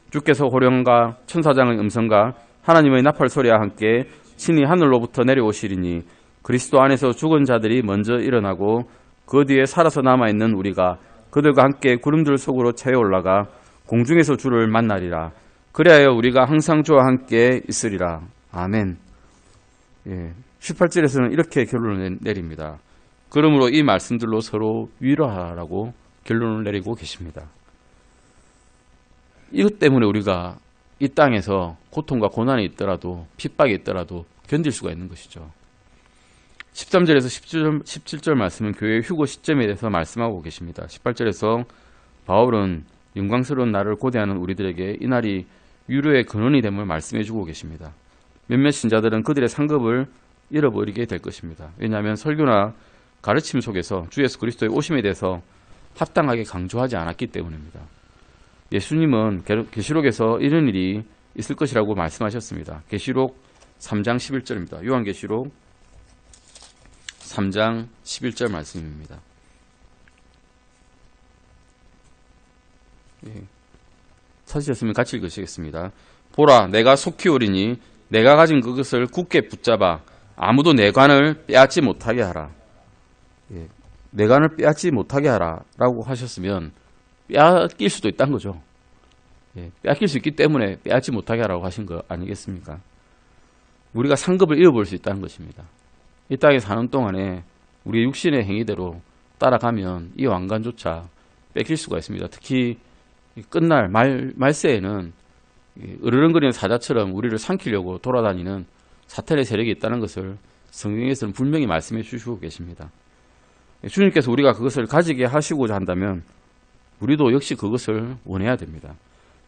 주께서 호령과 천사장의 음성과 하나님의 나팔 소리와 함께 신이 하늘로부터 내려오시리니 그리스도 안에서 죽은 자들이 먼저 일어나고 그 뒤에 살아서 남아있는 우리가 그들과 함께 구름들 속으로 채워 올라가 공중에서 주를 만나리라. 그리하여 우리가 항상 주와 함께 있으리라. 아멘. 18절에서는 이렇게 결론을 내립니다. 그러므로 이 말씀들로 서로 위로하라고 결론을 내리고 계십니다. 이것 때문에 우리가 이 땅에서 고통과 고난이 있더라도 핍박이 있더라도 견딜 수가 있는 것이죠. 13절에서 17절 말씀은 교회의 휴고 시점에 대해서 말씀하고 계십니다. 18절에서 바울은 영광스러운 날을 고대하는 우리들에게 이 날이 위로의 근원이 됨을 말씀해 주고 계십니다. 몇몇 신자들은 그들의 상급을 잃어버리게 될 것입니다. 왜냐하면 설교나 가르침 속에서 주 예수 그리스도의 오심에 대해서 합당하게 강조하지 않았기 때문입니다. 예수님은 계시록에서 이런 일이 있을 것이라고 말씀하셨습니다. 계시록 3장 11절입니다. 요한계시록 3장 11절 말씀입니다. 찾으셨으면 같이 읽으시겠습니다. 보라, 내가 속히 오리니 내가 가진 그것을 굳게 붙잡아 아무도 내 관을 빼앗지 못하게 하라. 내 관을 빼앗지 못하게 하라 라고 하셨으면 빼앗길 수도 있다는 거죠. 빼앗길 수 있기 때문에 빼앗지 못하게 하라고 하신 거 아니겠습니까? 우리가 상급을 잃어버릴 수 있다는 것입니다. 이 땅에 사는 동안에 우리의 육신의 행위대로 따라가면 이 왕관조차 뺏길 수가 있습니다. 특히 끝날 말세에는 으르렁거리는 사자처럼 우리를 삼키려고 돌아다니는 사탄의 세력이 있다는 것을 성경에서는 분명히 말씀해 주시고 계십니다. 주님께서 우리가 그것을 가지게 하시고자 한다면 우리도 역시 그것을 원해야 됩니다.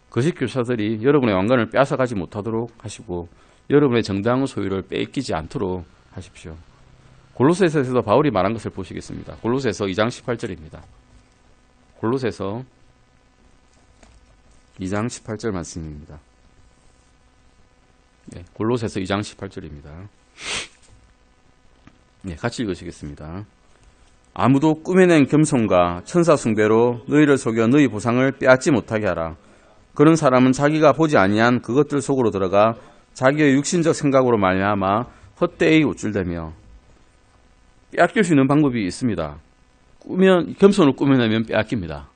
거짓교사들이 여러분의 왕관을 빼앗아가지 못하도록 하시고 여러분의 정당한 소유를 뺏기지 않도록 하십시오. 골로새서에서도 바울이 말한 것을 보시겠습니다. 골로새서 2장 18절입니다. 골로새서 2장 18절 말씀입니다. 골로새서 2장 18절입니다. 같이 읽으시겠습니다. 아무도 꾸며낸 겸손과 천사 숭배로 너희를 속여 너희 보상을 빼앗지 못하게 하라. 그런 사람은 자기가 보지 아니한 그것들 속으로 들어가 자기의 육신적 생각으로 말미암아 헛되이 우쭐대며. 빼앗길 수 있는 방법이 있습니다. 겸손을 꾸며내면 빼앗깁니다.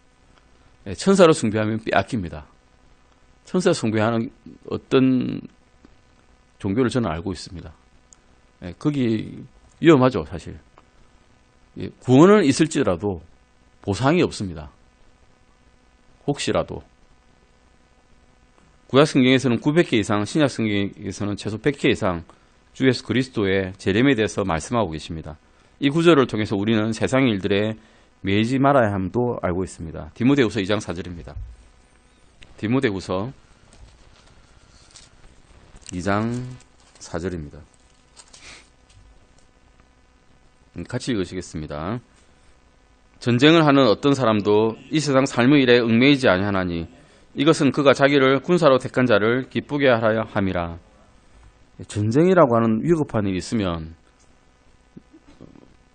천사로 숭배하면 빼앗깁니다. 천사 숭배하는 어떤 종교를 저는 알고 있습니다. 거기 위험하죠, 사실. 구원은 있을지라도 보상이 없습니다. 혹시라도. 구약 성경에서는 900개 이상, 신약 성경에서는 최소 100개 이상 주 예수 그리스도의 재림에 대해서 말씀하고 계십니다. 이 구절을 통해서 우리는 세상의 일들에 매이지 말아야 함도 알고 있습니다. 디모데후서 2장 4절입니다. 디모데후서 2장 4절입니다. 같이 읽으시겠습니다. 전쟁을 하는 어떤 사람도 이 세상 삶의 일에 얽매이지 아니하나니 이것은 그가 자기를 군사로 택한 자를 기쁘게 하려 함이라. 전쟁이라고 하는 위급한 일이 있으면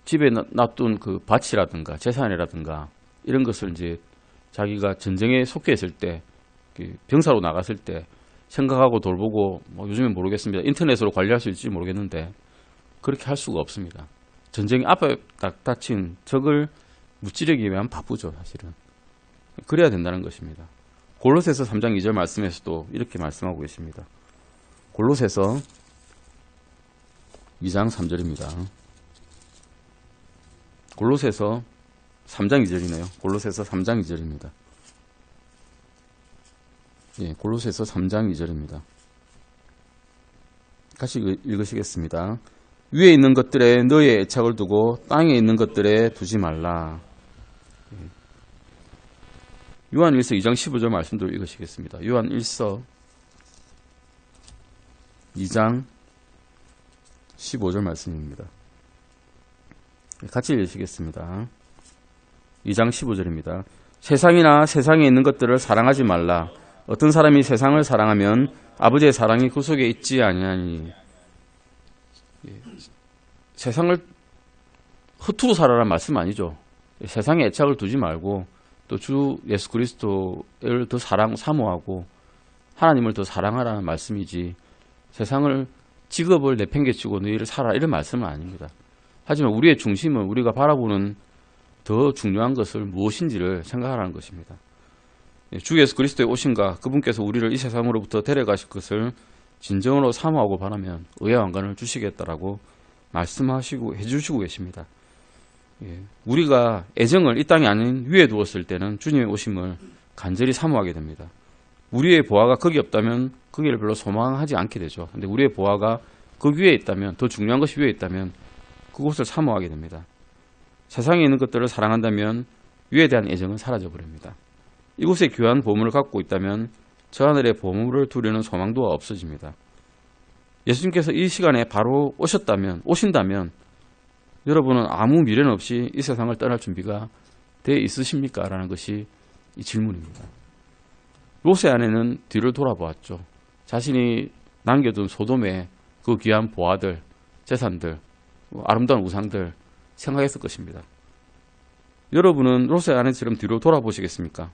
집에 놔둔 그 밭이라든가 재산이라든가 이런 것을 이제 자기가 전쟁에 속해 있을 때 병사로 나갔을 때 생각하고 돌보고 뭐 요즘엔 모르겠습니다. 인터넷으로 관리할 수 있을지 모르겠는데 그렇게 할 수가 없습니다. 전쟁이 앞에 딱 닥친 적을 무찌르기 위한 바쁘죠, 사실은. 그래야 된다는 것입니다. 골로새서 3장 2절 말씀에서도 이렇게 말씀하고 계십니다. 골로새서 2장 3절입니다. 골로새서 3장 2절이네요. 골로새서 3장 2절입니다. 예, 골로새서 3장 2절입니다. 같이 읽으시겠습니다. 위에 있는 것들에 너의 애착을 두고 땅에 있는 것들에 두지 말라. 요한 1서 2장 15절 말씀도 읽으시겠습니다. 요한 1서 2장 15절 말씀입니다. 같이 읽으시겠습니다. 2장 15절입니다. 세상이나 세상에 있는 것들을 사랑하지 말라. 어떤 사람이 세상을 사랑하면 아버지의 사랑이 그 속에 있지 아니하니. 세상을 허투루 살아라는 말씀 아니죠. 세상에 애착을 두지 말고 또 주 예수 그리스도를 더 사모하고 하나님을 더 사랑하라는 말씀이지 세상을 직업을 내팽개치고 너희를 살아 이런 말씀은 아닙니다. 하지만 우리의 중심은 우리가 바라보는 더 중요한 것을 무엇인지를 생각하라는 것입니다. 주 예수 그리스도의 오심과 그분께서 우리를 이 세상으로부터 데려가실 것을 진정으로 사모하고 바라면 의와 왕관을 주시겠다라고 말씀하시고 해주시고 계십니다. 우리가 애정을 이 땅이 아닌 위에 두었을 때는 주님의 오심을 간절히 사모하게 됩니다. 우리의 보화가 거기 없다면 거기를 별로 소망하지 않게 되죠. 근데 우리의 보화가 그 위에 있다면, 더 중요한 것이 위에 있다면 그곳을 사모하게 됩니다. 세상에 있는 것들을 사랑한다면 위에 대한 애정은 사라져 버립니다. 이곳에 귀한 보물을 갖고 있다면 저 하늘의 보물을 두려는 소망도 없어집니다. 예수님께서 이 시간에 바로 오신다면 여러분은 아무 미련 없이 이 세상을 떠날 준비가 돼 있으십니까? 라는 것이 이 질문입니다. 롯의 아내는 뒤를 돌아보았죠. 자신이 남겨둔 소돔의 그 귀한 보화들, 재산들, 아름다운 우상들 생각했을 것입니다. 여러분은 롯의 아내처럼 뒤로 돌아보시겠습니까?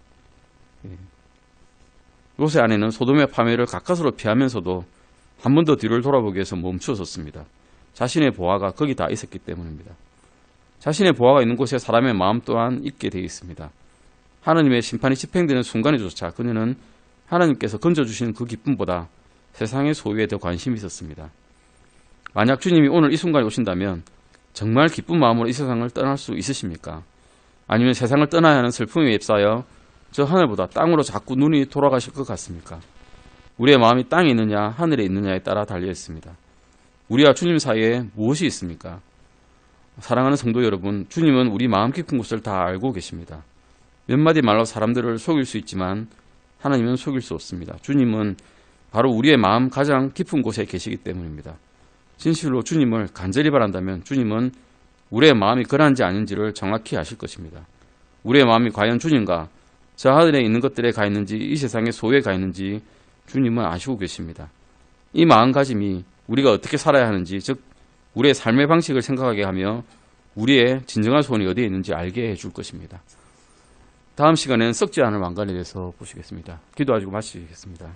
롯의 아내는 소돔의 파멸을 가까스로 피하면서도 한 번 더 뒤를 돌아보기 위해서 멈추었습니다. 자신의 보화가 거기 다 있었기 때문입니다. 자신의 보화가 있는 곳에 사람의 마음 또한 있게 되어 있습니다. 하나님의 심판이 집행되는 순간에조차 그녀는 하나님께서 건져주시는 그 기쁨보다 세상의 소유에 더 관심이 있었습니다. 만약 주님이 오늘 이 순간에 오신다면 정말 기쁜 마음으로 이 세상을 떠날 수 있으십니까? 아니면 세상을 떠나야 하는 슬픔에 휩싸여 저 하늘보다 땅으로 자꾸 눈이 돌아가실 것 같습니까? 우리의 마음이 땅에 있느냐 하늘에 있느냐에 따라 달려 있습니다. 우리와 주님 사이에 무엇이 있습니까? 사랑하는 성도 여러분, 주님은 우리 마음 깊은 곳을 다 알고 계십니다. 몇 마디 말로 사람들을 속일 수 있지만 하나님은 속일 수 없습니다. 주님은 바로 우리의 마음 가장 깊은 곳에 계시기 때문입니다. 진실로 주님을 간절히 바란다면 주님은 우리의 마음이 그러한지 아닌지를 정확히 아실 것입니다. 우리의 마음이 과연 주님과 저 하늘에 있는 것들에 가 있는지 이 세상의 소유에 가 있는지 주님은 아시고 계십니다. 이 마음가짐이 우리가 어떻게 살아야 하는지, 즉 우리의 삶의 방식을 생각하게 하며 우리의 진정한 소원이 어디에 있는지 알게 해줄 것입니다. 다음 시간에는 썩지 않을 왕관에 대해서 보시겠습니다. 기도하시고 마치겠습니다.